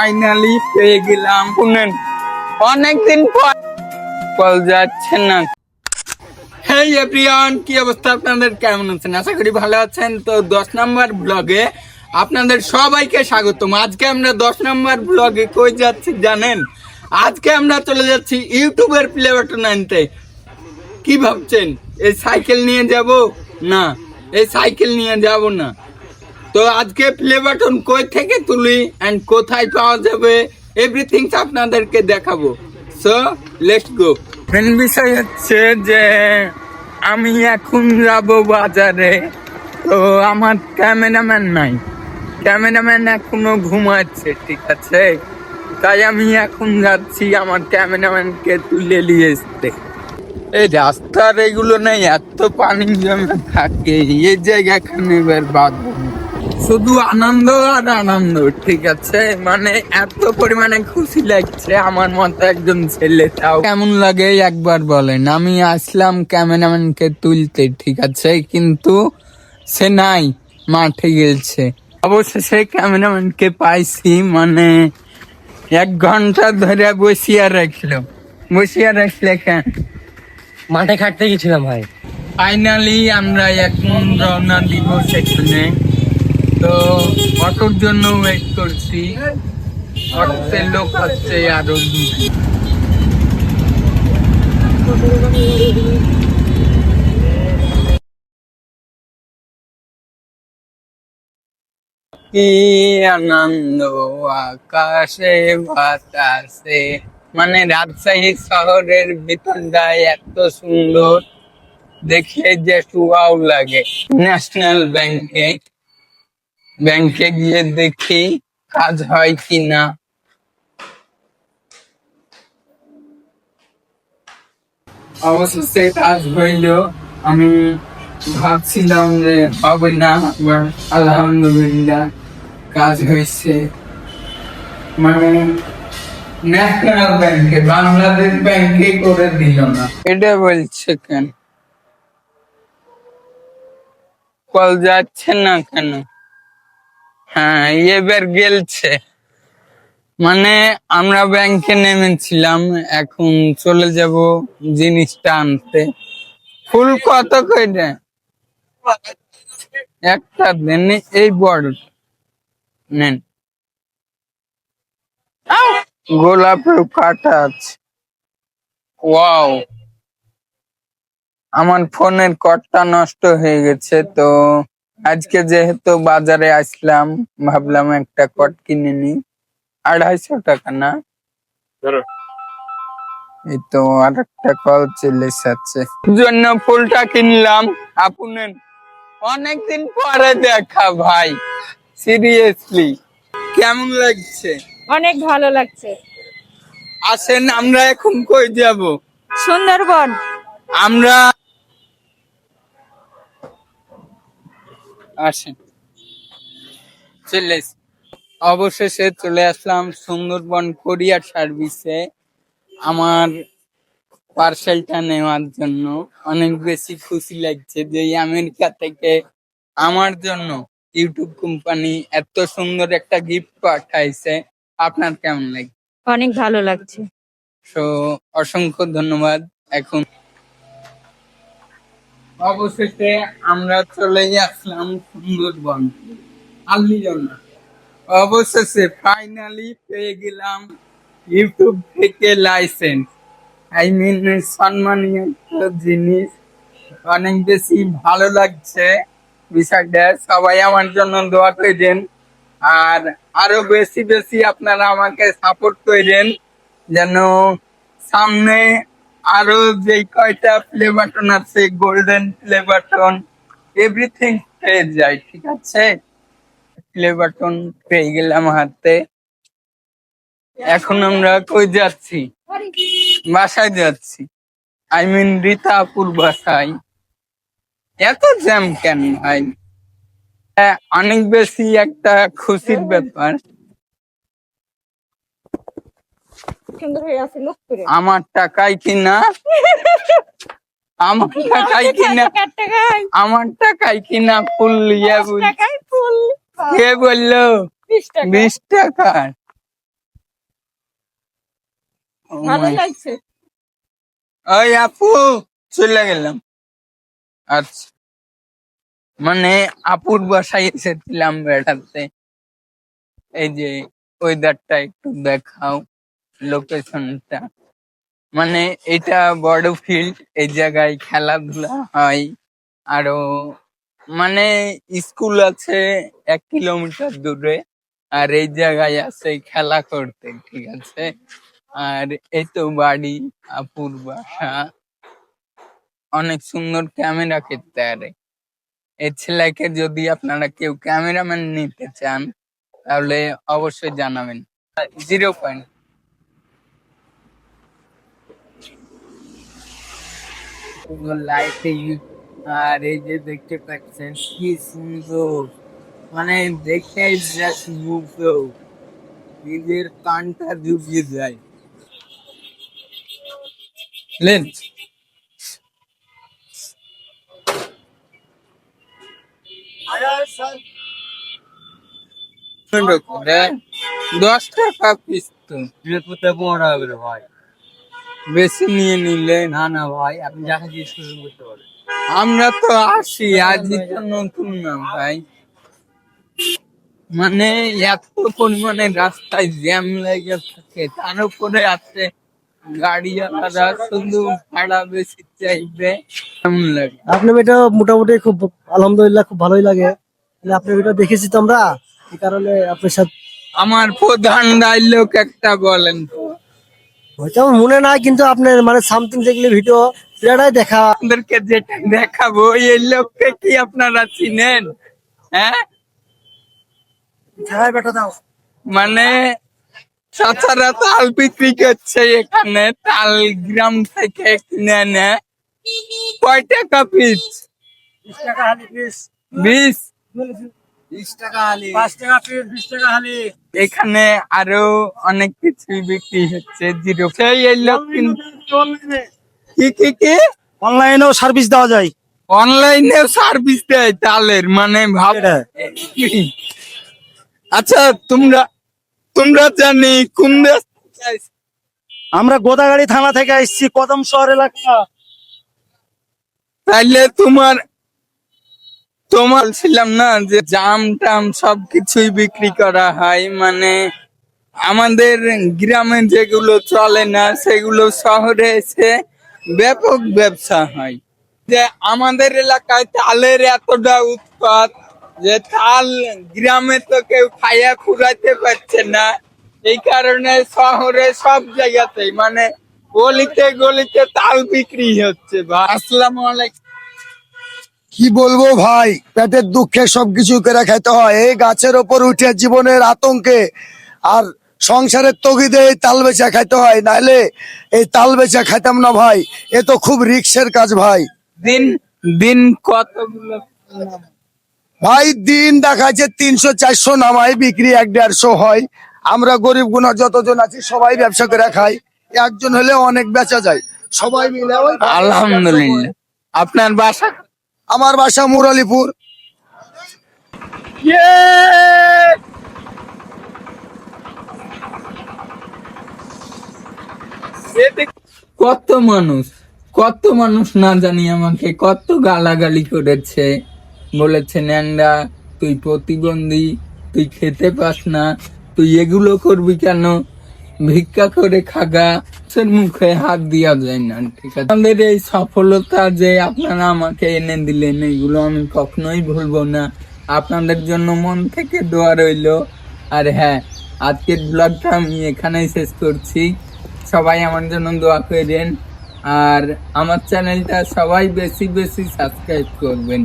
Finally পেয়ে গেলাম। শুনেন, অনেকদিন পর কল যাচ্ছে না। হেই এভরিওয়ান, কি অবস্থা আপনাদের? কেমন আছেন? আশা করি ভালো আছেন। তো 10 নম্বর ব্লগে আপনাদের সবাইকে স্বাগতম। আজকে আমরা 10 নম্বর ব্লগে কই যাচ্ছি জানেন? আজকে আমরা চলে যাচ্ছি ইউটিউবের প্লে বাটন আনতে। কি ভাবছেন, এই সাইকেল নিয়ে যাব? না, এই সাইকেল নিয়ে যাব না। তো আজকে প্লে বাটন কই থেকে তুলি এন্ড কোথায় পাওয়া যাবে এভরিথিং আপনাদেরকে দেখাবো। So let's go. মেন বিষয় হচ্ছে যে আমি এখন যাব বাজারে। তো আমার ক্যামেরাম্যান নাই, ক্যামেরাম্যান এখনো ঘুমাচ্ছে, ঠিক আছে? তাই আমি এখন যাচ্ছি আমার ক্যামেরাম্যানকে তুলে নিয়ে আসতে। এই রাস্তার এগুলো নেই, এত পানি জমে থাকে এই জায়গাখানে এবার বাঁধবো। শুধু আনন্দ আর আনন্দ, ঠিক আছে? মানে এত পরিমাণে খুশি লাগছে আমার মতো একজন ছেলে। তাও কেমন লাগে একবার বলেন। আমি আসলাম ক্যামেরাম্যানকে তুলতে, ঠিক আছে, কিন্তু সে নাই, মাঠে গেছে। অবশেষে ক্যামেরাম্যানকে পাইছি, মানে 1 ঘন্টা ধরে বসিয়ে রাখলে কেন? মাঠে খাটতে গেছিলাম ভাই। ফাইনালি আমরা এখন রওনা দিব সেখানে। তো অটোর জন্য ওয়েট করছি, অটোতে লোক আসছে আরো। কি আনন্দ আকাশে বাতাসে, মানে রাজশাহী শহরের ভিতরটায় এত সুন্দর, দেখে যে ওয়াও লাগে। ন্যাশনাল ব্যাংকে গিয়ে দেখি কাজ হয় কিনা। অবশেষে কাজ হইল। আমি ভাবছিলাম যে হবে না, আলহামদুলিল্লাহ কাজ হয়েছে। মানে ন্যাশনাল ব্যাংকে, বাংলাদেশ ব্যাংকে করে দিল না। এটা বলছে কেন? কল যাচ্ছে না কেন? হ্যাঁ, এবার গেলছে। মানে আমরা ব্যাংকে নেমেছিলাম, এখন চলে যাব জিনিসটা আনতে। ফুল কত করে? একটা দেন, এই বড় নেন। গোলাপের কাটা আছে। ওয়াও, আমার ফোনের কর্ডটা নষ্ট হয়ে গেছে। তো আজকে যেহেতু বাজারে আসলাম, ভাবলাম একটা কর্ড কিনে নি। 250 টাকা না? এই তো আর একটা কল চলে এসেছে, জন্য ফুলটা কিনলাম। আপনার অনেকদিন পরে দেখা ভাই, সিরিয়াসলি কেমন লাগছে? অনেক ভালো লাগছে। আসেন, আমরা এখন কই যাব? সুন্দরবন। আমরা আসেন, অবশেষে চলে আসলাম সুন্দরবন কোরিয়ার সার্ভিসে আমার পার্সেলটা নেওয়ার জন্য। অনেক বেশি খুশি লাগছে যে আমেরিকা থেকে আমার জন্য ইউটিউব কোম্পানি এত সুন্দর একটা গিফট পাঠাইছে। আপনার কেমন লাগে? অনেক ভালো লাগছে। তো অসংখ্য ধন্যবাদ। এখন অবশেষে আমরা চলে আসলাম সুন্দরবন জন্য। অবশেষে ফাইনালি পেয়ে গেলাম ইউটিউব থেকে লাইসেন্স। আই মিন সম্মানীয় একটা জিনিস। অনেক বেশি ভালো লাগছে বিষয়টা। সবাই আমার জন্য দোয়া করেন, আর আরো বেশি বেশি আপনারা আমাকে সাপোর্ট করেন, যেন সামনে আরো যে কয়টা প্লে বাটন আছে, গোল্ডেন প্লে বাটন, এভরিথিং পেয়ে যায়, ঠিক আছে? প্লে বাটন পেয়ে গেলাম হাতে। এখন আমরা কই যাচ্ছি? বাসায় যাচ্ছি, আই মিন রীতাপুর বাসায়। এত জ্যাম কেন ভাই? অনেক বেশি একটা খুশির ব্যাপার। সুন্দর হয়ে আছে লুক করে। আমার টাকায় কিনা, আমার টাকায় কিনা, আমার টাকায় কিনা ফুল। ইয়ে টাকায় ফুল। কে বললো? 20 টাকা। 20 টাকার ভালো লাগছে। ওই আপু চলে গেলাম। আচ্ছা, মানে আপুর বাসায় এসেছিলাম বেড়াতে। এই যে ওয়েদারটা একটু দেখাও, লোকেশনটা। মানে এটা বড় ফিল্ড, এই জায়গায় খেলাধুলা হয়। আরো মানে স্কুল আছে 1 কিলোমিটার দূরে, আর এই জায়গায় আছে খেলা করতে, ঠিক আছে। আর এই তো বাড়ি, আপুর বাসা। অনেক সুন্দর ক্যামেরা করতে পারে এই ছেলেকে। যদি আপনারা কেউ ক্যামেরাম্যান নিতে চান তাহলে অবশ্যই জানাবেন। 0 পয়েন্ট। লাইটিং, আর এই যে দেখতে পাচ্ছেন কি সুন্দর, মানে দেখে জাস্ট মুগ্ধ, নিজের কানটা জুড়িয়ে যায়। লেন্স হ্যাঁ, 10 টাকা পিস তো ভাই বেশি নিয়ে নিলে। না না ভাই, আপনি যাকে জিজ্ঞেস করতে করতে পারেন। আমরা তো আসি, আজই তো নতুন না ভাই। মানে এত পরিমাণে রাস্তায় জ্যাম লেগে থাকে, তার উপরে আছে গাড়িওয়ালারা শুধু ভাড়া বেশি চাইবে, কেমন লাগে? আপনার এটা মোটামুটি খুব আলহামদুলিল্লাহ খুব ভালোই লাগে। মানে আপনার ভিডিও দেখেছি তো আমরা, এই কারণে আপনার সাথে আমার প্রধান ডায়লগ একটা বলেন তো। হয়তো আমার মনে নাই, কিন্তু আপনার মানে সামথিং যেগুলি ভিডিও সেটাই দেখা। আপনাদেরকে যেটা দেখাবো এই লোককে কি আপনারা চিনেন? হ্যাঁ, ছাড়াই বেটা দাও। মানে চাচারা তাল বিক্রি করছে এখানে, তাল গ্রাম থেকে কিনে এনে। কয় টাকা পিস? 20 টাকা হালি পিস। 20? 20 টাকা হালি। 5 টাকা পিস, 20 টাকা হালি। এখানে আরো অনেক কিছু বিক্রি হচ্ছে। জিরো সেই এই লোক কি কি কি অনলাইনেও সার্ভিস দেওয়া যায়। অনলাইনেও সার্ভিস দেয় তালের, মানে ভাব। এটা। আচ্ছা, তোমরা তোমরা জানি কোন দেশ থেকে আইছো? আমরা গোদাগাড়ি থানা থেকে আসছি, কদম শহর এলাকা। তাইলে তোমার তোমার ছিলাম না যে জাম টাম সবকিছুই বিক্রি করা হয়। মানে আমাদের গ্রামে যেগুলো চলে না সেগুলো শহরে এসে ব্যাপক ব্যবসা হয়। যে আমাদের এলাকায় তালের এতটা উৎপাদ যে তাল গ্রামে তো কেউ খাইয়া ফুরাইতে পারছে না। এই কারণে শহরে সব জায়গাতেই, মানে গলিতে গলিতে তাল বিক্রি হচ্ছে। আসসালামু আলাইকুম। কি বলবো ভাই, পেটের দুঃখে সবকিছু করে খেতে হয়। এই গাছের ওপর উঠে জীবনের আতঙ্কে আর সংসারের তগিদে এই তাল বেচা খাইতে হয়, নাহলে এই তাল বেচা খাইতাম না ভাই। এ তো খুব রিক্সের কাজ ভাই। দিন দিন কতগুলো ভাই দিন দেখাচ্ছে 300-400 নামাই, বিক্রি 100-150 হয়। আমরা গরিব গুণা যতজন আছি সবাই ব্যবসা করে খাই। একজন হলে অনেক বেচা যায়, সবাই মিলে ওই। আলহামদুলিল্লাহ। আপনার বাসা? আমার বাসা মুরালিপুর। কত মানুষ, কত মানুষ না জানি আমাকে কত গালাগালি করেছে, বলেছে ন্যাংরা, তুই প্রতিবন্ধী, তুই খেতে পাস না, তুই এগুলো করবি কেন, ভিক্ষা করে খাগা। মুখে হাত দিয়া যায় না, ঠিক আছে। আমাদের এই সফলতা যে আপনারা আমাকে এনে দিলেন, এগুলো আমি কখনোই ভুলবো না। আপনাদের জন্য মন থেকে দোয়া রইলো। আর হ্যাঁ, আজকের ব্লগটা আমি এখানেই শেষ করছি। সবাই আমার জন্য দোয়া করেন, আর আমার চ্যানেলটা সবাই বেশি বেশি সাবস্ক্রাইব করবেন।